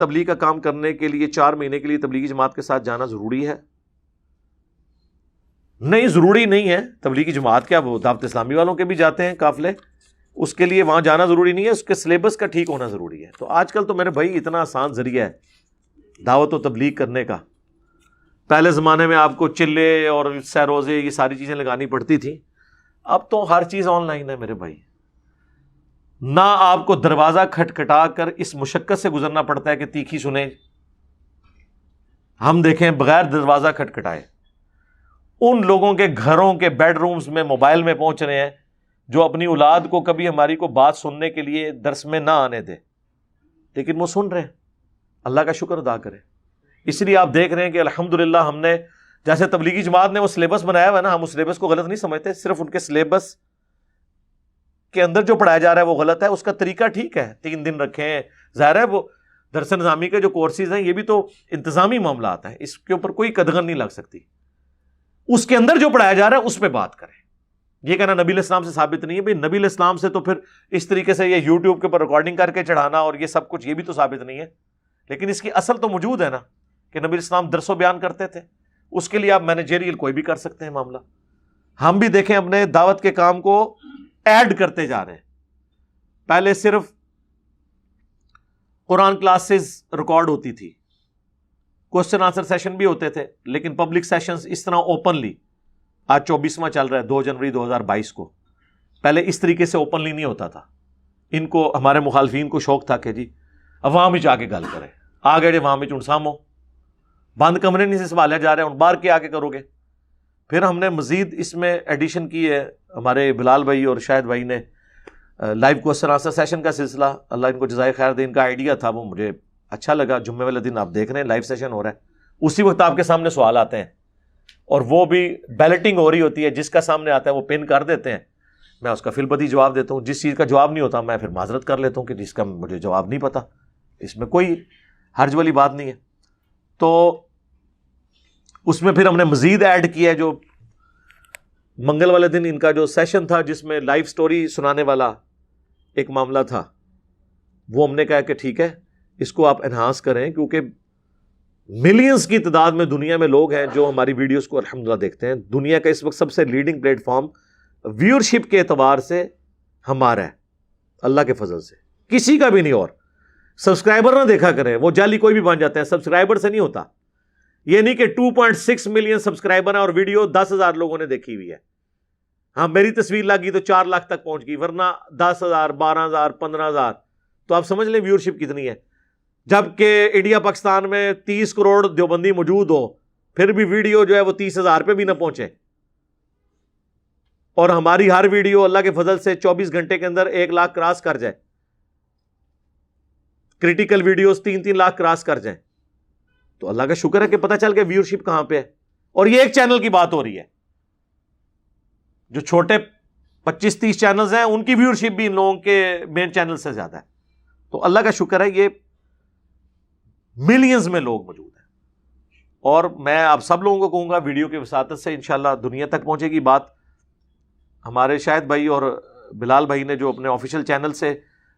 تبلیغ کا کام کرنے کے لیے 4 مہینے کے لیے تبلیغی جماعت کے ساتھ جانا ضروری ہے؟ نہیں، ضروری نہیں ہے. تبلیغی جماعت کیا، وہ دعوت اسلامی والوں کے بھی جاتے ہیں قافلے، اس کے لیے وہاں جانا ضروری نہیں ہے، اس کے سلیبس کا ٹھیک ہونا ضروری ہے. تو آج کل تو میرے بھائی اتنا آسان ذریعہ ہے دعوت و تبلیغ کرنے کا. پہلے زمانے میں آپ کو چلے اور سیروزے یہ ساری چیزیں لگانی پڑتی تھیں، اب تو ہر چیز آن لائن ہے میرے بھائی. نہ آپ کو دروازہ کھٹکھٹا کر اس مشقت سے گزرنا پڑتا ہے کہ تیکھی سنیں. ہم دیکھیں بغیر دروازہ کھٹکھٹائے ان لوگوں کے گھروں کے بیڈ رومز میں موبائل میں پہنچ رہے ہیں جو اپنی اولاد کو کبھی ہماری کو بات سننے کے لیے درس میں نہ آنے دے، لیکن وہ سن رہے ہیں. اللہ کا شکر ادا کریں. اس لیے آپ دیکھ رہے ہیں کہ الحمدللہ ہم نے جیسے تبلیغی جماعت نے وہ سلیبس بنایا ہوا ہے نا، ہم اس سلیبس کو غلط نہیں سمجھتے، صرف ان کے سلیبس کے اندر جو پڑھایا جا رہا ہے وہ غلط ہے. اس کا طریقہ ٹھیک ہے، 3 دن رکھیں. ظاہر ہے وہ درس نظامی کے جو کورسز ہیں یہ بھی تو انتظامی معاملات ہیں، اس کے اوپر کوئی قدغن نہیں لگ سکتی. اس کے اندر جو پڑھایا جا رہا ہے اس پہ بات کریں. یہ کہنا نبی علیہ السلام سے ثابت نہیں ہے. بھئی نبی علیہ السلام سے تو پھر اس طریقے سے یہ یوٹیوب کے اوپر ریکارڈنگ کر کے چڑھانا اور یہ سب کچھ یہ بھی تو ثابت نہیں ہے. لیکن اس کی اصل تو موجود ہے نا کہ نبی علیہ السلام درس و بیان کرتے تھے. اس کے لیے آپ مینیجریل کوئی بھی کر سکتے ہیں معاملہ. ہم بھی دیکھیں اپنے دعوت کے کام کو ایڈ کرتے جا رہے ہیں. پہلے صرف قرآن کلاسز ریکارڈ ہوتی تھی، کوسچن آنسر سیشن بھی ہوتے تھے، لیکن پبلک سیشنز اس طرح اوپنلی، آج 24واں چل رہا ہے 2 جنوری 2022 کو، پہلے اس طریقے سے اوپنلی نہیں ہوتا تھا. ان کو ہمارے مخالفین کو شوق تھا کہ جی عوام ہی جا کے گل کرے، آ گئے عوام ہی سامو بند کمرے نہیں سے سنبھالیا جا رہا ہے، ان باہر کے آ کے کرو گے. پھر ہم نے مزید اس میں ایڈیشن کی ہے، ہمارے بلال بھائی اور شاہد بھائی نے لائیو کوسچن آنسر سیشن کا سلسلہ، اللہ ان کو جزائے خیر دے، ان کا آئیڈیا تھا، وہ مجھے اچھا لگا. جمعے والے دن آپ دیکھ رہے ہیں لائیو سیشن ہو رہا ہے، اسی وقت آپ کے سامنے سوال آتے ہیں اور وہ بھی بیلٹنگ ہو رہی ہوتی ہے، جس کا سامنے آتا ہے وہ پن کر دیتے ہیں، میں اس کا فی البدی جواب دیتا ہوں. جس چیز کا جواب نہیں ہوتا میں پھر معذرت کر لیتا ہوں کہ جس کا مجھے جواب نہیں پتا. اس میں کوئی حرج والی بات نہیں ہے. تو اس میں پھر ہم نے مزید ایڈ کیا ہے، جو منگل والے دن ان کا جو سیشن تھا جس میں لائیو سٹوری سنانے والا ایک معاملہ تھا، وہ ہم نے کہا کہ ٹھیک ہے اس کو آپ انہانس کریں، کیونکہ ملینز کی تعداد میں دنیا میں لوگ ہیں جو ہماری ویڈیوز کو الحمدللہ دیکھتے ہیں. دنیا کا اس وقت سب سے لیڈنگ پلیٹ فارم ویورشپ کے اعتبار سے ہمارا ہے، اللہ کے فضل سے، کسی کا بھی نہیں. اور سبسکرائبر نہ دیکھا کریں، وہ جعلی کوئی بھی بن جاتے ہیں، سبسکرائبر سے نہیں ہوتا. یہ نہیں کہ 2.6 ملین سبسکرائبر ہیں اور ویڈیو 10,000 لوگوں نے دیکھی ہوئی ہے. ہاں میری تصویر لگی تو 4 لاکھ تک پہنچ گئی، ورنہ 10,000 12,000 15,000. تو آپ سمجھ لیں ویورشپ کتنی ہے. جبکہ انڈیا پاکستان میں 30 کروڑ دیوبندی موجود ہو، پھر بھی ویڈیو جو ہے وہ 30,000 پہ بھی نہ پہنچے. اور ہماری ہر ویڈیو اللہ کے فضل سے 24 گھنٹے کے اندر 1 لاکھ کراس کر جائے، کریٹیکل ویڈیوز 3 لاکھ کراس کر جائیں، تو اللہ کا شکر ہے کہ پتہ چل گیا ویورشپ کہاں پہ ہے. اور یہ ایک چینل کی بات ہو رہی ہے، جو چھوٹے 25-30 چینلز ہیں ان کی ویورشپ بھی ان لوگوں کے مین چینل سے زیادہ ہے. تو اللہ کا شکر ہے یہ ملینز میں لوگ موجود ہیں. اور میں آپ سب لوگوں کو کہوں گا ویڈیو کی وساطت سے انشاءاللہ دنیا تک پہنچے گی بات. ہمارے شاہد بھائی اور بلال بھائی نے جو اپنے آفیشیل چینل سے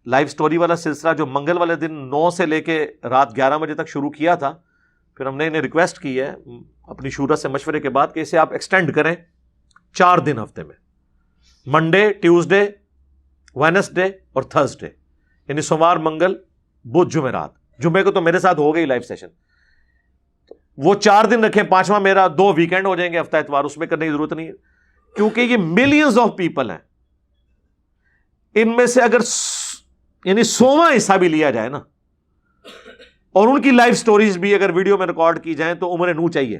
لائیو سٹوری والا سلسلہ جو منگل والے دن 9 سے لے کے رات 11 بجے تک شروع کیا تھا، پھر ہم نے انہیں ریکویسٹ کی ہے اپنی شورا سے مشورے کے بعد کہ اسے آپ ایکسٹینڈ کریں 4 دن ہفتے میں، منڈے، ٹیوزڈے، وینسڈے اور تھرسڈے، یعنی سوموار، منگل، بدھ، جمعرات. جمعے کو تو میرے ساتھ ہو گئی لائیو سیشن، وہ 4 دن رکھیں، 5واں میرا، 2 ویکینڈ ہو جائیں گے ہفتہ اتوار، اس میں کرنے کی ضرورت نہیں ہے. کیونکہ یہ ملینز آف پیپل ہیں، ان میں سے اگر یعنی 100واں حصہ بھی لیا جائے نا، اور ان کی لائف سٹوریز بھی اگر ویڈیو میں ریکارڈ کی جائیں تو عمر نو چاہیے.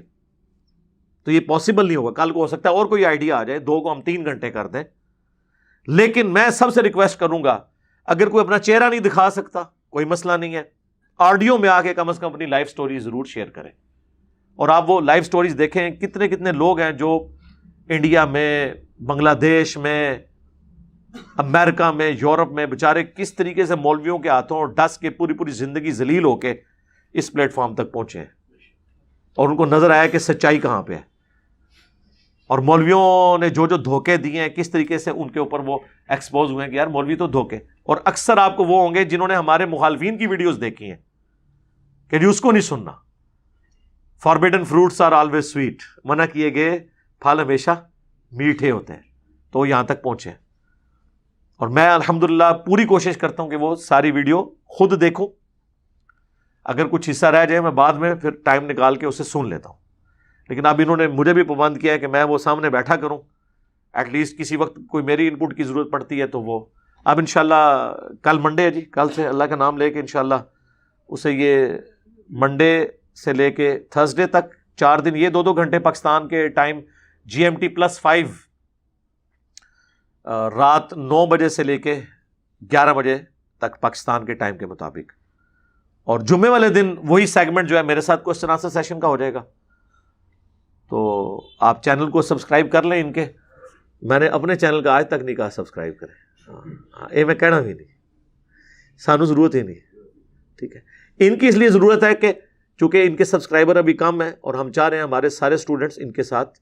تو یہ پاسبل نہیں ہوگا. کل کو ہو سکتا ہے اور کوئی آئیڈیا آ جائے، 2 کو ہم 3 گھنٹے کر دیں. لیکن میں سب سے ریکویسٹ کروں گا، اگر کوئی اپنا چہرہ نہیں دکھا سکتا کوئی مسئلہ نہیں ہے، آڈیو میں آ کے کم از کم اپنی لائف سٹوری ضرور شیئر کریں. اور آپ وہ لائف سٹوریز دیکھیں، کتنے کتنے لوگ ہیں جو انڈیا میں، بنگلہ دیش میں، امریکہ میں، یورپ میں، بیچارے کس طریقے سے مولویوں کے ہاتھوں ڈس کے پوری زندگی ذلیل ہو کے اس پلیٹ فارم تک پہنچے ہیں، اور ان کو نظر آیا کہ سچائی کہاں پہ ہے. اور مولویوں نے جو دھوکے دیے ہیں، کس طریقے سے ان کے اوپر وہ ایکسپوز ہوئے ہیں کہ یار مولوی تو دھوکے. اور اکثر آپ کو وہ ہوں گے جنہوں نے ہمارے مخالفین کی ویڈیوز دیکھی ہیں، کہ جی اس کو نہیں سننا. Forbidden fruits are always sweet, منع کیے گئے پھل ہمیشہ میٹھے ہوتے ہیں. تو وہ یہاں تک پہنچے. اور میں الحمدللہ پوری کوشش کرتا ہوں کہ وہ ساری ویڈیو خود دیکھوں. اگر کچھ حصہ رہ جائے میں بعد میں پھر ٹائم نکال کے اسے سن لیتا ہوں. لیکن اب انہوں نے مجھے بھی پابند کیا ہے کہ میں وہ سامنے بیٹھا کروں. ایٹ لیسٹ کسی وقت کوئی میری ان پٹ کی ضرورت پڑتی ہے تو وہ. اب انشاءاللہ کل منڈے ہے جی، کل سے اللہ کا نام لے کے انشاءاللہ اسے یہ منڈے سے لے کے تھرسڈے تک 4 دن یہ 2 گھنٹے پاکستان کے ٹائم GMT+5 رات 9 بجے سے لے کے 11 بجے تک پاکستان کے ٹائم کے مطابق. اور جمعے والے دن وہی سیگمنٹ جو ہے میرے ساتھ کوسچن آنسر سیشن کا ہو جائے گا. تو آپ چینل کو سبسکرائب کر لیں ان کے. میں نے اپنے چینل کا آج تک نہیں کہا سبسکرائب کریں. یہ میں کہنا بھی نہیں، سانو ضرورت ہی نہیں. ٹھیک ہے، ان کی اس لیے ضرورت ہے کہ چونکہ ان کے سبسکرائبر ابھی کم ہیں اور ہم چاہ رہے ہیں ہمارے سارے اسٹوڈنٹس ان کے ساتھ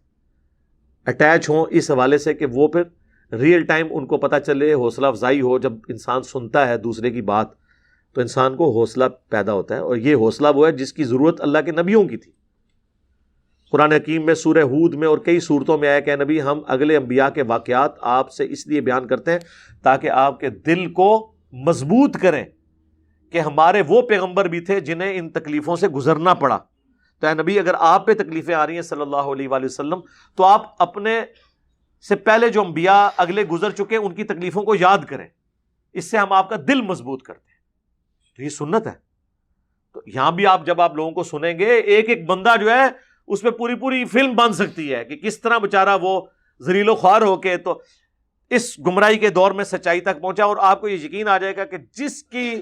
اٹیچ ہوں اس حوالے سے کہ وہ پھر ریئل ٹائم ان کو پتہ چلے، حوصلہ افزائی ہو. جب انسان سنتا ہے دوسرے کی بات تو انسان کو حوصلہ پیدا ہوتا ہے. اور یہ حوصلہ وہ ہے جس کی ضرورت اللہ کے نبیوں کی تھی. قرآن حکیم میں سورہ ہود میں اور کئی صورتوں میں آیا کہ نبی ہم اگلے انبیاء کے واقعات آپ سے اس لیے بیان کرتے ہیں تاکہ آپ کے دل کو مضبوط کریں کہ ہمارے وہ پیغمبر بھی تھے جنہیں ان تکلیفوں سے گزرنا پڑا. تو اے نبی اگر آپ پہ تکلیفیں آ رہی ہیں صلی اللہ علیہ وآلہ وسلم تو آپ اپنے سے پہلے جو انبیاء اگلے گزر چکے ان کی تکلیفوں کو یاد کریں. اس سے ہم آپ کا دل مضبوط کرتے ہیں. تو یہ سنت ہے. تو یہاں بھی آپ جب آپ لوگوں کو سنیں گے ایک ایک بندہ جو ہے اس پہ پوری پوری فلم بن سکتی ہے کہ کس طرح بیچارہ وہ ذلیل و خوار ہو کے تو اس گمراہی کے دور میں سچائی تک پہنچا. اور آپ کو یہ یقین آ جائے گا کہ جس کی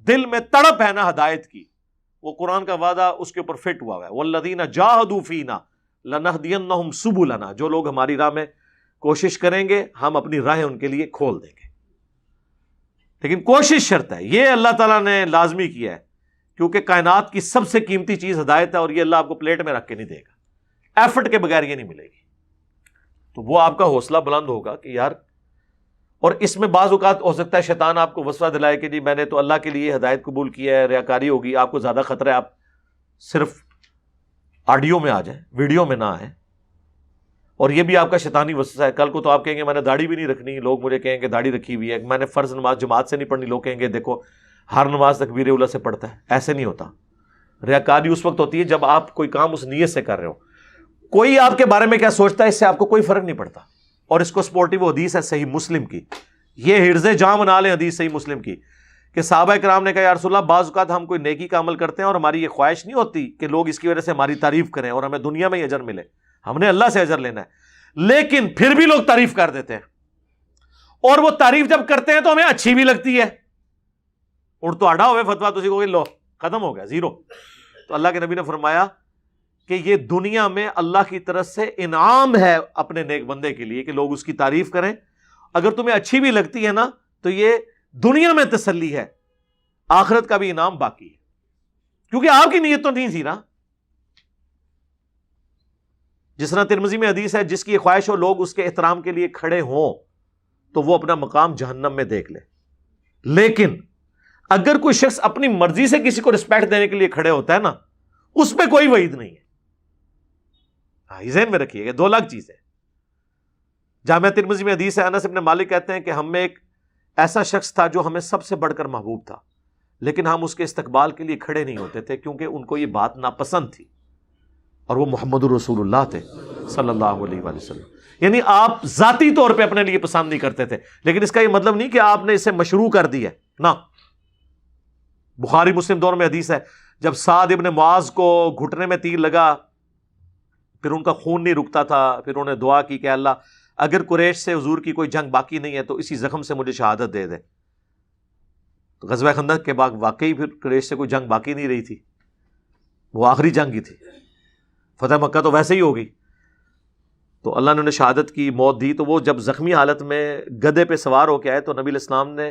دل میں تڑپ ہے نا ہدایت کی، وہ قرآن کا وعدہ اس کے اوپر فٹ ہوا ہے. والذین جاہدوا فینا لنہدینہم سبلنا. جو لوگ ہماری راہ میں کوشش کریں گے ہم اپنی راہیں ان کے لیے کھول دیں گے. لیکن کوشش شرط ہے. یہ اللہ تعالیٰ نے لازمی کیا ہے کیونکہ کائنات کی سب سے قیمتی چیز ہدایت ہے اور یہ اللہ آپ کو پلیٹ میں رکھ کے نہیں دے گا. ایفرٹ کے بغیر یہ نہیں ملے گی. تو وہ آپ کا حوصلہ بلند ہوگا کہ یار. اور اس میں بعض اوقات ہو سکتا ہے شیطان آپ کو وسوسہ دلائے کہ جی میں نے تو اللہ کے لیے ہدایت قبول کیا ہے، ریاکاری ہوگی. آپ کو زیادہ خطرہ ہے آپ صرف آڈیو میں آ جائیں، ویڈیو میں نہ آئیں. اور یہ بھی آپ کا شیطانی وسوسہ ہے. کل کو تو آپ کہیں گے میں نے داڑھی بھی نہیں رکھنی، لوگ مجھے کہیں گے داڑھی رکھی ہوئی ہے. میں نے فرض نماز جماعت سے نہیں پڑھنی، لوگ کہیں گے دیکھو ہر نماز تکبیر اولیٰ سے پڑھتا ہے. ایسے نہیں ہوتا. ریاکاری اس وقت ہوتی ہے جب آپ کوئی کام اس نیت سے کر رہے ہو. کوئی آپ کے بارے میں کیا سوچتا ہے اس سے آپ کو کوئی فرق نہیں پڑتا. اور اس کو سپورٹیو حدیث ہے صحیح مسلم کی، یہ حرز جاں بنا لیں حدیث صحیح مسلم کی کہ صحابہ کرام نے کہا یا رسول اللہ بعض اوقات ہم کوئی نیکی کا عمل کرتے ہیں اور ہماری یہ خواہش نہیں ہوتی کہ لوگ اس کی وجہ سے ہماری تعریف کریں اور ہمیں دنیا میں ہی اجر ملے. ہم نے اللہ سے اجر لینا ہے، لیکن پھر بھی لوگ تعریف کر دیتے ہیں. اور وہ تعریف جب کرتے ہیں تو ہمیں اچھی بھی لگتی ہے. اور تو اڑا ہوئے فتوا تو کو لو ختم ہو گیا زیرو. تو اللہ کے نبی نے فرمایا کہ یہ دنیا میں اللہ کی طرف سے انعام ہے اپنے نیک بندے کے لیے کہ لوگ اس کی تعریف کریں. اگر تمہیں اچھی بھی لگتی ہے نا تو یہ دنیا میں تسلی ہے، آخرت کا بھی انعام باقی ہے. کیونکہ آپ کی نیت تو نہیں تھی نا. جس طرح ترمذی میں حدیث ہے جس کی خواہش ہو لوگ اس کے احترام کے لیے کھڑے ہوں تو وہ اپنا مقام جہنم میں دیکھ لے. لیکن اگر کوئی شخص اپنی مرضی سے کسی کو رسپیکٹ دینے کے لیے کھڑے ہوتا ہے نا اس پہ کوئی وعید نہیں ہے. یہ ذہن میں رکھیے گا. 2 لاکھ چیز ہے. جامعہ ترمذی میں حدیث ہے انس ابن مالک کہتے ہیں کہ ہم میں ایک ایسا شخص تھا جو ہمیں سب سے بڑھ کر محبوب تھا، لیکن ہم اس کے استقبال کے لیے کھڑے نہیں ہوتے تھے کیونکہ ان کو یہ بات ناپسند تھی. اور وہ محمد رسول اللہ تھے صلی اللہ علیہ وآلہ وسلم. یعنی آپ ذاتی طور پہ اپنے لیے پسند نہیں کرتے تھے، لیکن اس کا یہ مطلب نہیں کہ آپ نے اسے مشروع کر دیا نہ. بخاری مسلم دونوں میں حدیث ہے جب سعد ابن معاذ کو گھٹنے میں تیر لگا پھر ان کا خون نہیں رکتا تھا، پھر انہوں نے دعا کی کہ اللہ اگر قریش سے حضور کی کوئی جنگ باقی نہیں ہے تو اسی زخم سے مجھے شہادت دے دے. تو غزوہ خندق کے بعد واقعی پھر قریش سے کوئی جنگ باقی نہیں رہی تھی، وہ آخری جنگ ہی تھی. فتح مکہ تو ویسے ہی ہو گئی. تو اللہ نے انہیں شہادت کی، موت دی. تو وہ جب زخمی حالت میں گدھے پہ سوار ہو کے آئے تو نبی علیہ السلام نے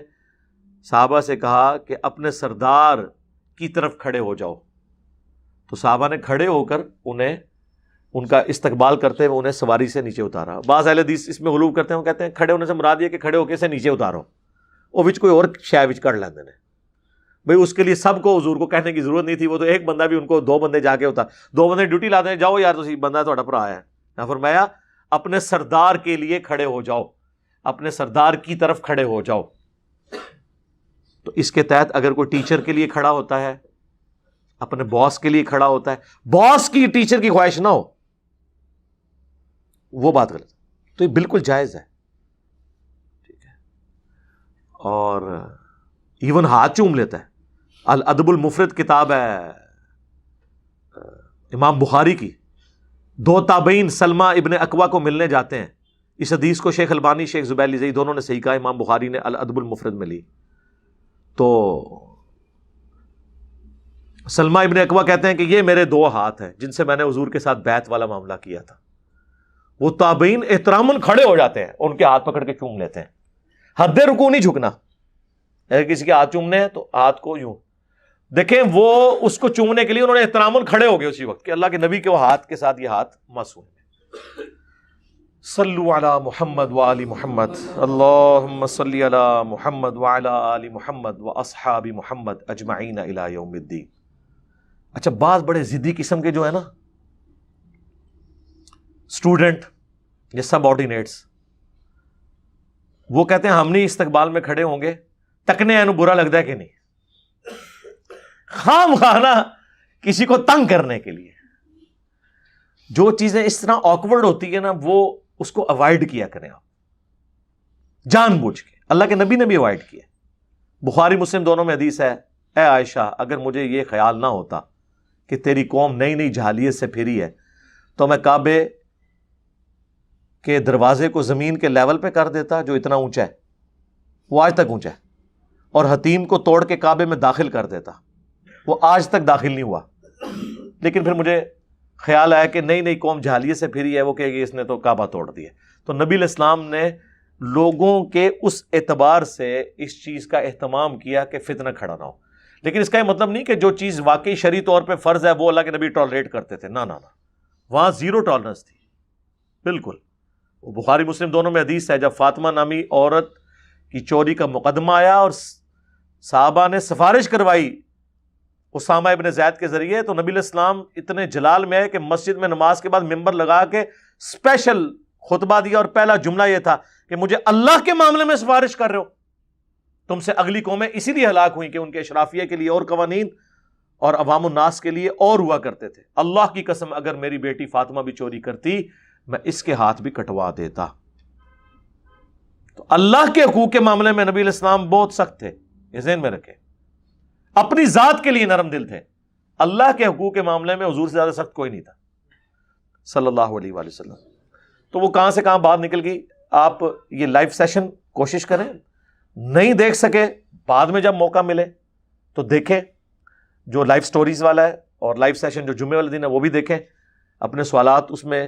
صحابہ سے کہا کہ اپنے سردار کی طرف کھڑے ہو جاؤ. تو صحابہ نے کھڑے ہو کر انہیں ان کا استقبال کرتے ہوئے انہیں سواری سے نیچے اتارا. بعض اہل حدیث اس میں غلو کرتے ہیں، وہ کہتے ہیں کھڑے ہونے سے مراد یہ کہ کھڑے ہو کے سے نیچے اتارو، وہ وچ کوئی اور شے وچ کر لیندے نے. بھائی اس کے لیے سب کو حضور کو کہنے کی ضرورت نہیں تھی، وہ تو ایک بندہ بھی ان کو 2 بندے جا کے ہوتا، 2 بندے ڈیوٹی لاتے ہیں، جاؤ یار تسی بندہ تھوڑا بھرا آیا ہے۔ فرمایا اپنے سردار کے لیے کھڑے ہو جاؤ، اپنے سردار کی طرف کھڑے ہو جاؤ۔ تو اس کے تحت اگر کوئی ٹیچر کے لیے کھڑا ہوتا ہے، اپنے باس کے لیے کھڑا ہوتا ہے، باس کی ٹیچر کی خواہش نہ ہو، وہ بات غلط ہے، تو یہ بالکل جائز ہے، ٹھیک ہے۔ اور ایون ہاتھ چوم لیتا ہے۔ الادب المفرد کتاب ہے امام بخاری کی، 2 تابعین سلمہ ابن اکوا کو ملنے جاتے ہیں، اس حدیث کو شیخ البانی، شیخ زبیلی زئی دونوں نے صحیح کہا، امام بخاری نے الادب المفرد میں لی۔ تو سلمہ ابن اکوا کہتے ہیں کہ یہ میرے 2 ہاتھ ہیں جن سے میں نے حضور کے ساتھ بیعت والا معاملہ کیا تھا۔ وہ تابعین احتراماً کھڑے ہو جاتے ہیں، ان کے ہاتھ پکڑ کے چوم لیتے ہیں، حد رکوع نہیں جھکنا۔ اگر کسی کے ہاتھ چومنے ہیں تو ہاتھ کو یوں دیکھیں، وہ اس کو چومنے کے لیے انہوں نے احتراماً کھڑے ہو گئے اسی وقت کہ اللہ کے نبی کے وہ ہاتھ کے ساتھ یہ ہاتھ مس ہوئے۔ صلو علی محمد وآل محمد، اللہم صلی علی محمد وعلی آل محمد واصحاب محمد اجمعین الی یوم الدین۔ اچھا، بعض بڑے ضدی قسم کے جو ہے نا اسٹوڈنٹ یا سب آرڈینیٹس، وہ کہتے ہیں ہم نہیں استقبال میں کھڑے ہوں گے، تکنے اینو برا لگتا ہے کہ نہیں، خام خانہ کسی کو تنگ کرنے کے لیے۔ جو چیزیں اس طرح آکورڈ ہوتی ہے نا، وہ اس کو اوائڈ کیا کریں آپ جان بوجھ کے۔ اللہ کے نبی نے بھی اوائڈ کیا۔ بخاری مسلم دونوں میں حدیث ہے، اے عائشہ اگر مجھے یہ خیال نہ ہوتا کہ تیری قوم نئی نئی جہالیت سے پھری ہے تو میں کعبے کے دروازے کو زمین کے لیول پہ کر دیتا، جو اتنا اونچا ہے، وہ آج تک اونچا ہے، اور حتیم کو توڑ کے کعبے میں داخل کر دیتا، وہ آج تک داخل نہیں ہوا۔ لیکن پھر مجھے خیال آیا کہ نئی نئی قوم جہالیت سے پھری ہے، وہ کہے گی اس نے تو کعبہ توڑ دیا۔ تو نبی علیہ السلام نے لوگوں کے اس اعتبار سے اس چیز کا اہتمام کیا کہ فتنہ کھڑا نہ ہو۔ لیکن اس کا یہ مطلب نہیں کہ جو چیز واقعی شرعی طور پہ فرض ہے وہ اللہ کے نبی ٹالریٹ کرتے تھے، نہ نہ نہ، وہاں زیرو ٹالرنس تھی بالکل۔ وہ بخاری مسلم دونوں میں حدیث ہے، جب فاطمہ نامی عورت کی چوری کا مقدمہ آیا اور صحابہ نے سفارش کروائی اسامہ ابن زید کے ذریعے، تو نبی علیہ السلام اتنے جلال میں ہے کہ مسجد میں نماز کے بعد ممبر لگا کے اسپیشل خطبہ دیا، اور پہلا جملہ یہ تھا کہ مجھے اللہ کے معاملے میں سفارش کر رہے ہو، تم سے اگلی قومیں اسی لیے ہلاک ہوئیں کہ ان کے اشرافیہ کے لیے اور قوانین اور عوام الناس کے لیے اور ہوا کرتے تھے۔ اللہ کی قسم اگر میری بیٹی فاطمہ بھی چوری کرتی میں اس کے ہاتھ بھی کٹوا دیتا۔ تو اللہ کے حقوق کے معاملے میں نبی علیہ السلام بہت سخت تھے، یہ ذہن میں رکھیں۔ اپنی ذات کے لیے نرم دل تھے، اللہ کے حقوق کے معاملے میں حضور سے زیادہ سخت کوئی نہیں تھا صلی اللہ علیہ وآلہ وسلم۔ تو وہ کہاں سے کہاں بات نکل گئی۔ آپ یہ لائیو سیشن کوشش کریں، نہیں دیکھ سکے بعد میں جب موقع ملے تو دیکھیں، جو لائیو سٹوریز والا ہے، اور لائیو سیشن جو جمعے والے دن ہے وہ بھی دیکھیں۔ اپنے سوالات اس میں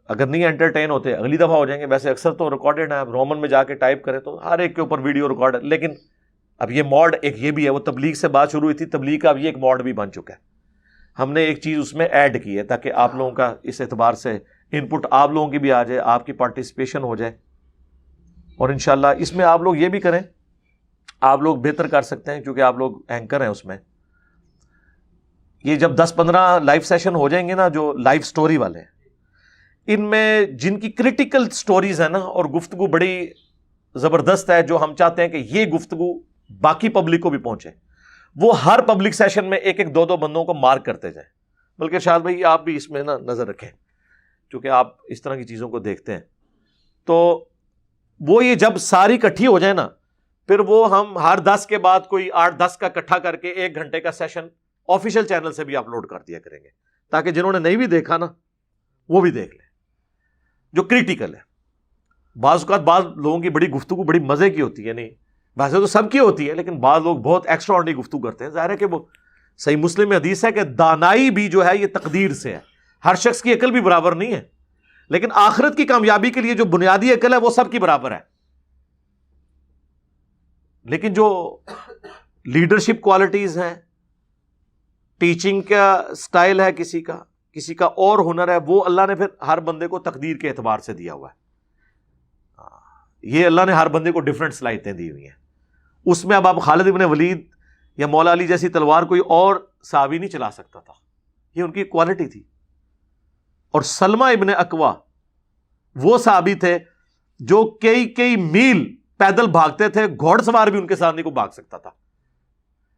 اگر نہیں انٹرٹین ہوتے اگلی دفعہ ہو جائیں گے، ویسے اکثر تو ریکارڈڈ ہے، آپ رومن میں جا کے ٹائپ کریں تو ہر ایک کے اوپر ویڈیو ریکارڈ ہے۔ لیکن اب یہ موڈ ایک یہ بھی ہے، وہ تبلیغ سے بات شروع ہوئی تھی، تبلیغ کا اب یہ ایک موڈ بھی بن چکا ہے، ہم نے ایک چیز اس میں ایڈ کی ہے تاکہ آپ لوگوں کا اس اعتبار سے ان پٹ آپ لوگوں کی بھی آ جائے، آپ کی پارٹیسپیشن ہو جائے، اور انشاءاللہ اس میں آپ لوگ یہ بھی کریں، آپ لوگ بہتر کر سکتے ہیں کیونکہ آپ لوگ اینکر ہیں اس میں۔ یہ جب 10-15 لائیو سیشن ہو جائیں گے نا، جو لائیو سٹوری والے ہیں، ان میں جن کی کرٹیکل سٹوریز ہیں نا اور گفتگو بڑی زبردست ہے، جو ہم چاہتے ہیں کہ یہ گفتگو باقی پبلک کو بھی پہنچے، وہ ہر پبلک سیشن میں 1-2 بندوں کو مارک کرتے جائیں۔ بلکہ شاید بھائی آپ بھی اس میں نا نظر رکھیں کیونکہ آپ اس طرح کی چیزوں کو دیکھتے ہیں، تو وہ یہ جب ساری اکٹھی ہو جائے نا، پھر وہ ہم ہر 10 کے بعد کوئی 8-10 کا اکٹھا کر کے 1 گھنٹے کا سیشن آفیشیل چینل سے بھی اپلوڈ کر دیا کریں گے، تاکہ جنہوں نے نہیں بھی دیکھا نا وہ بھی دیکھ لیں، جو کریٹیکل ہے۔ بعض اوقات بعض لوگوں کی بڑی گفتگو بڑی مزے کی ہوتی ہے، نہیں ویسے تو سب کی ہوتی ہے، لیکن بعض لوگ بہت ایکسٹرا آرڈنری گفتگو کرتے ہیں۔ ظاہر ہے کہ وہ صحیح مسلم میں حدیث ہے کہ دانائی بھی جو ہے یہ تقدیر سے ہے، ہر شخص کی عقل بھی برابر نہیں ہے، لیکن آخرت کی کامیابی کے لیے جو بنیادی عقل ہے وہ سب کی برابر ہے۔ لیکن جو لیڈرشپ کوالٹیز ہیں، ٹیچنگ کا سٹائل ہے کسی کا اور ہنر ہے، وہ اللہ نے پھر ہر بندے کو تقدیر کے اعتبار سے دیا ہوا ہے۔ یہ اللہ نے ہر بندے کو ڈفرینٹ صلاحیتیں دی ہوئی ہیں۔ اس میں اب آپ خالد ابن ولید یا مولا علی جیسی تلوار کوئی اور صحابی نہیں چلا سکتا تھا، یہ ان کی کوالٹی تھی. اور سلمہ ابن اکوا وہ صحابی تھے جو کئی میل پیدل بھاگتے تھے، گھوڑ سوار بھی ان کے سامنے کو بھاگ سکتا تھا.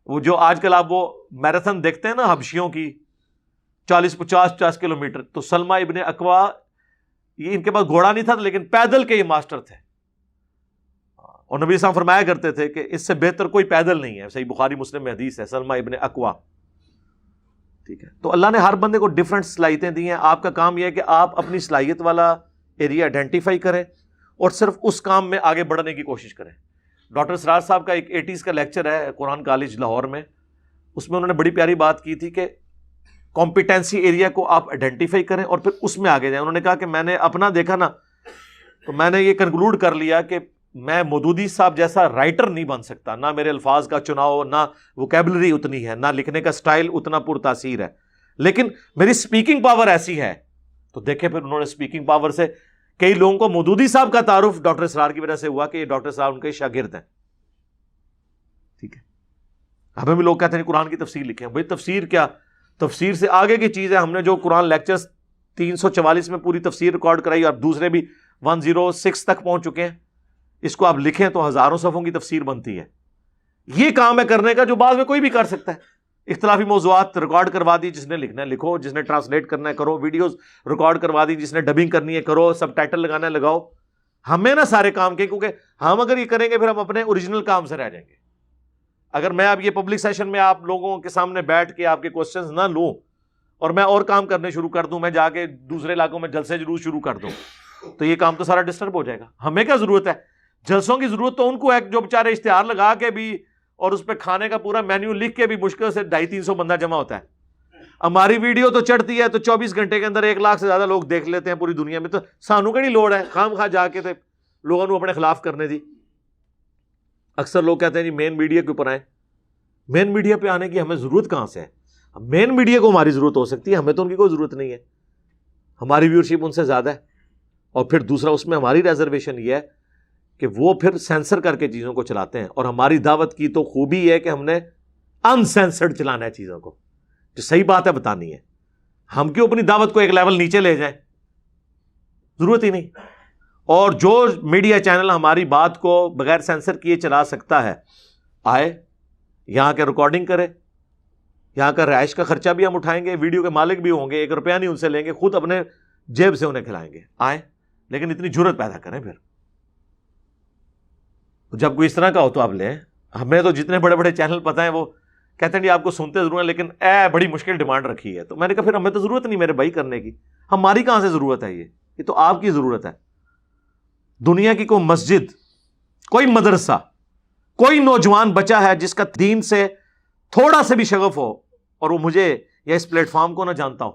وہ جو آج کل آپ وہ میراتھن دیکھتے ہیں نا حبشیوں کی 40-50 کلومیٹر، تو سلمہ ابن اکوا یہ ان کے پاس گھوڑا نہیں تھا لیکن پیدل کے یہ ماسٹر تھے. اور نبی صاحب فرمایا کرتے تھے کہ اس سے بہتر کوئی پیدل نہیں ہے. صحیح بخاری مسلم میں حدیث ہے سلمہ ابن اکوا. ٹھیک ہے، تو اللہ نے ہر بندے کو ڈفرنٹ صلاحیتیں دی ہیں. آپ کا کام یہ ہے کہ آپ اپنی صلاحیت والا ایریا آئیڈینٹیفائی کریں اور صرف اس کام میں آگے بڑھنے کی کوشش کریں. ڈاکٹر اسرار صاحب کا ایک 80s کا لیکچر ہے قرآن کالج لاہور میں، اس میں انہوں نے بڑی پیاری بات کی تھی کہ کمپیٹنسی ایریا کو آپ آئیڈینٹیفائی کریں اور پھر اس میں آگے جائیں. انہوں نے کہا کہ میں نے اپنا دیکھا نا تو میں نے یہ کنکلوڈ کر لیا کہ میں مودودی صاحب جیسا رائٹر نہیں بن سکتا، نہ میرے الفاظ کا چناؤ، نہ ووکیبلری اتنی ہے، نہ لکھنے کا سٹائل اتنا پرتاثیر ہے، لیکن میری سپیکنگ پاور ایسی ہے. تو دیکھیں پھر انہوں نے سپیکنگ پاور سے کئی لوگوں کو مودودی صاحب کا تعارف ڈاکٹر اسرار کی وجہ سے ہوا کہ یہ ڈاکٹر صاحب ان کے شاگرد ہیں. ٹھیک ہے، ہمیں بھی لوگ کہتے ہیں قرآن کی تفسیر لکھیں. بھائی تفسیر کیا، تفسیر سے آگے کی چیز ہے. ہم نے جو قرآن لیکچرز 344 میں پوری تفسیر ریکارڈ کرائی اور دوسرے بھی 106 تک پہنچ چکے ہیں، اس کو آپ لکھیں تو ہزاروں صفحوں کی تفسیر بنتی ہے. یہ کام ہے کرنے کا جو بعد میں کوئی بھی کر سکتا ہے. اختلافی موضوعات ریکارڈ کروا دی، جس نے لکھنا ہے لکھو، جس نے ٹرانسلیٹ کرنا ہے کرو، ویڈیوز ریکارڈ کروا دی، جس نے ڈبنگ کرنی ہے کرو، سب ٹائٹل لگانا ہے لگاؤ. ہمیں نا سارے کام کے، کیونکہ ہم اگر یہ کریں گے پھر ہم اپنے اوریجنل کام سے رہ جائیں گے. اگر میں اب یہ پبلک سیشن میں آپ لوگوں کے سامنے بیٹھ کے آپ کے کوسچنز نہ لوں اور میں اور کام کرنے شروع کر دوں، میں جا کے دوسرے علاقوں میں جلسے جلوس شروع کر دوں، تو یہ کام تو سارا ڈسٹرب ہو جائے گا. ہمیں کیا ضرورت ہے جلسوں کی؟ ضرورت تو ان کو ہے جو بیچارے اشتہار لگا کے بھی اور اس پہ کھانے کا پورا مینیو لکھ کے بھی مشکل سے 250-300 بندہ جمع ہوتا ہے. ہماری ویڈیو تو چڑھتی ہے تو 24 گھنٹے کے اندر 1 لاکھ سے زیادہ لوگ دیکھ لیتے ہیں پوری دنیا میں. تو سانو کہڑی لوڑ ہے خام خواہ جا کے تے لوگوں کو اپنے خلاف کرنے دی. اکثر لوگ کہتے ہیں جی مین میڈیا کے اوپر آئیں. مین میڈیا پہ آنے کی ہمیں ضرورت کہاں سے ہے؟ مین میڈیا کو ہماری ضرورت ہو سکتی ہے، ہمیں تو ان کی کوئی ضرورت نہیں ہے. ہماری ویورشپ ان سے زیادہ ہے. اور پھر دوسرا اس میں ہماری ریزرویشن یہ ہے کہ وہ پھر سینسر کر کے چیزوں کو چلاتے ہیں. اور ہماری دعوت کی تو خوبی ہے کہ ہم نے انسینسرڈ چلانا ہے چیزوں کو، جو صحیح بات ہے بتانی ہے. ہم کیوں اپنی دعوت کو ایک لیول نیچے لے جائیں؟ ضرورت ہی نہیں. اور جو میڈیا چینل ہماری بات کو بغیر سینسر کیے چلا سکتا ہے آئے یہاں کے ریکارڈنگ کرے، یہاں کا رہائش کا خرچہ بھی ہم اٹھائیں گے، ویڈیو کے مالک بھی ہوں گے، 1 روپیہ نہیں ان سے لیں گے، خود اپنے جیب سے انہیں کھلائیں گے. آئیں، لیکن اتنی جرت پیدا کریں. پھر جب کوئی اس طرح کا ہو تو آپ لیں. ہمیں تو جتنے بڑے بڑے چینل پتہ ہیں وہ کہتے ہیں جی آپ کو سنتے ضرور ہیں لیکن بڑی مشکل ڈیمانڈ رکھی ہے. تو میں نے کہا پھر ہمیں تو ضرورت نہیں میرے بھائی کرنے کی. ہماری کہاں سے ضرورت ہے؟ یہ تو آپ کی ضرورت ہے. دنیا کی کوئی مسجد، کوئی مدرسہ، کوئی نوجوان بچہ ہے جس کا دین سے تھوڑا سے بھی شغف ہو اور وہ مجھے یا اس پلیٹ فارم کو نہ جانتا ہو،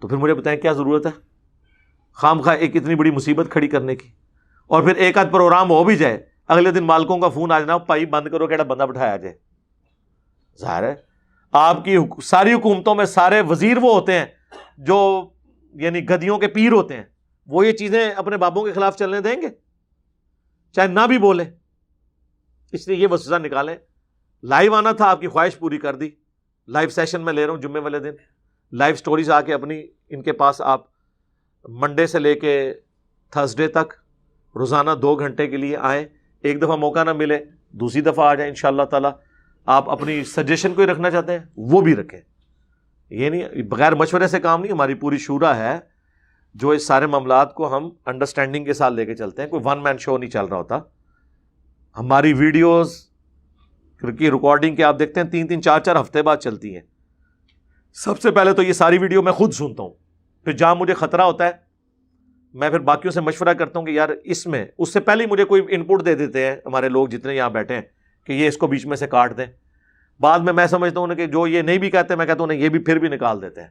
تو پھر مجھے بتائیں کیا ضرورت ہے خام خواہ ایک اتنی بڑی مصیبت کھڑی کرنے کی؟ اور پھر ایک آدھ پروگرام ہو بھی جائے، اگلے دن مالکوں کا فون آ جانا بھائی بند کرو، کیڑا بندہ بٹھایا جائے. ظاہر ہے آپ کی ساری حکومتوں میں سارے وزیر وہ ہوتے ہیں جو یعنی گدیوں کے پیر ہوتے ہیں. وہ یہ چیزیں اپنے بابوں کے خلاف چلنے دیں گے چاہے نہ بھی بولیں؟ اس لیے یہ وسوسہ نکالیں. لائیو آنا تھا، آپ کی خواہش پوری کر دی. لائیو سیشن میں لے رہا ہوں جمعے والے دن، لائیو سٹوریز آ کے اپنی ان کے پاس آپ منڈے سے لے کے تھرسڈے تک روزانہ 2 گھنٹے کے لیے آئیں. ایک دفعہ موقع نہ ملے دوسری دفعہ آ جائیں انشاءاللہ تعالی. آپ اپنی سجیشن کوئی رکھنا چاہتے ہیں وہ بھی رکھیں. یہ نہیں بغیر مشورے سے کام نہیں. ہماری پوری شورا ہے جو اس سارے معاملات کو ہم انڈرسٹینڈنگ کے ساتھ لے کے چلتے ہیں. کوئی 1 مین شو نہیں چل رہا ہوتا. ہماری ویڈیوز کی ریکارڈنگ کے آپ دیکھتے ہیں 3-3 4-4 ہفتے بعد چلتی ہیں. سب سے پہلے تو یہ ساری ویڈیو میں خود سنتا ہوں، پھر جہاں مجھے خطرہ ہوتا ہے میں پھر باقیوں سے مشورہ کرتا ہوں کہ یار اس میں اس سے پہلے ہی مجھے کوئی ان پٹ دے دیتے ہیں ہمارے لوگ جتنے یہاں بیٹھے ہیں کہ یہ اس کو بیچ میں سے کاٹ دیں. بعد میں سمجھتا ہوں کہ جو یہ نہیں بھی کہتے میں کہتا ہوں یہ بھی پھر بھی نکال دیتے ہیں.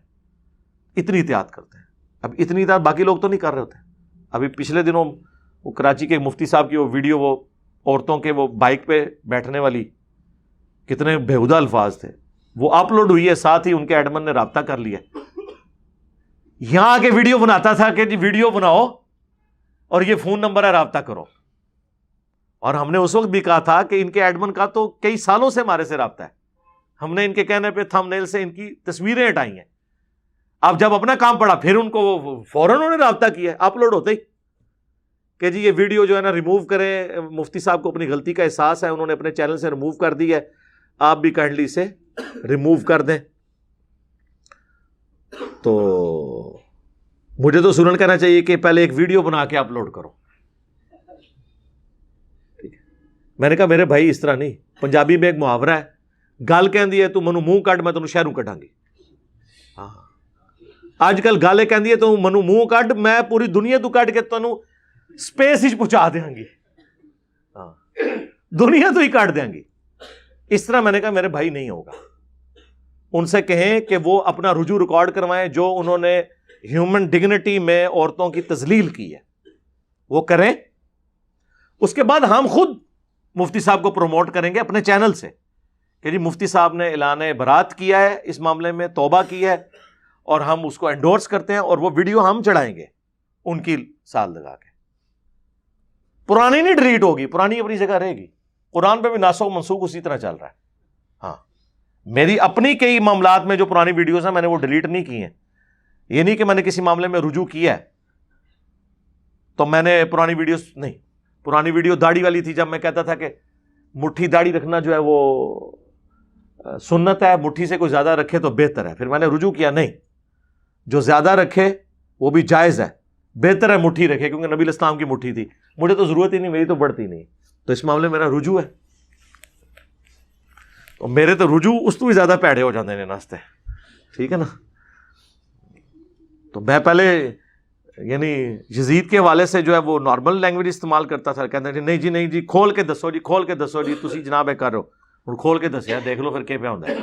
اتنی احتیاط کرتے ہیں. اب اتنی احتیاط باقی لوگ تو نہیں کر رہے ہوتے. ابھی پچھلے دنوں وہ کراچی کے مفتی صاحب کی وہ ویڈیو، وہ عورتوں کے وہ بائک پہ بیٹھنے والی، کتنے بےہودہ الفاظ تھے، وہ اپلوڈ ہوئی ہے. ساتھ ہی ان کے ایڈمن نے رابطہ کر لیا. یہاں آ کے ویڈیو بناتا تھا کہ جی ویڈیو بناؤ اور یہ فون نمبر ہے رابطہ کرو. اور ہم نے اس وقت بھی کہا تھا کہ ان کے ایڈمن کا تو کئی سالوں سے ہمارے سے رابطہ ہے، ہم نے ان کے کہنے پہ تھم نیل سے ان کی تصویریں ہٹائی ہیں. اب جب اپنا کام پڑا پھر ان کو فوراً انہوں نے رابطہ کیا ہے اپلوڈ ہوتے ہی کہ جی یہ ویڈیو جو ہے نا ریموو کریں. مفتی صاحب کو اپنی غلطی کا احساس ہے، انہوں نے اپنے چینل سے ریموو کر دی ہے، آپ بھی کائنڈلی اسے ریموو کر دیں. تو مجھے تو سنن کہنا چاہیے کہ پہلے ایک ویڈیو بنا کے اپلوڈ کرو. میں نے کہا میرے بھائی اس طرح نہیں، پنجابی میں ایک محاورہ ہے، گل کہندی ہے تو منو منہ کٹ میں تینوں شہروں کٹاں گی. ہاں اج کل گل کہندی ہے تو منو منہ کٹ میں پوری دنیا تو کٹ کے تینوں سپیس ہی پہنچا دیاں گی. ہاں دنیا تو ہی کاٹ دیں گی. اس طرح میں نے کہا میرے بھائی نہیں ہوگا. ان سے کہیں کہ وہ اپنا رجوع ریکارڈ کروائیں، جو انہوں نے ہیومن ڈگنیٹی میں عورتوں کی تذلیل کی ہے وہ کریں. اس کے بعد ہم خود مفتی صاحب کو پروموٹ کریں گے اپنے چینل سے کہ جی مفتی صاحب نے اعلان برات کیا ہے اس معاملے میں، توبہ کی ہے، اور ہم اس کو انڈورس کرتے ہیں، اور وہ ویڈیو ہم چڑھائیں گے ان کی سال لگا کے. پرانی نہیں ڈیلیٹ ہوگی، پرانی اپنی جگہ رہے گی. قرآن پہ بھی ناسخ منسوخ اسی طرح چل رہا ہے. ہاں میری اپنی کئی معاملات میں جو پرانی ویڈیوز ہیں میں نے وہ ڈیلیٹ نہیں کی ہیں. یہ نہیں کہ میں نے کسی معاملے میں رجوع کیا ہے تو میں نے پرانی ویڈیوز نہیں. پرانی ویڈیو داڑھی والی تھی، جب میں کہتا تھا کہ مٹھی داڑھی رکھنا جو ہے وہ سنت ہے، مٹھی سے کوئی زیادہ رکھے تو بہتر ہے. پھر میں نے رجوع کیا نہیں، جو زیادہ رکھے وہ بھی جائز ہے، بہتر ہے مٹھی رکھے، کیونکہ نبی الاسلام کی مٹھی تھی، مجھے تو ضرورت ہی نہیں، میری تو بڑھتی نہیں. تو اس معاملے میں میرا رجوع ہے. تو میرے تو رجوع اس تو بھی زیادہ پیڑے ہو جاتے ہیں ناستے. ٹھیک ہے نا. تو میں پہلے یعنی یزید کے حوالے سے جو ہے وہ نارمل لینگویج استعمال کرتا تھا، کہتے ہیں نہیں جی کھول کے دسو جی، کھول کے دسو جی، تسی جناب کر رہو ہوں کھول کے دسیا دیکھ لو پھر کیا پہ ہوندا ہے.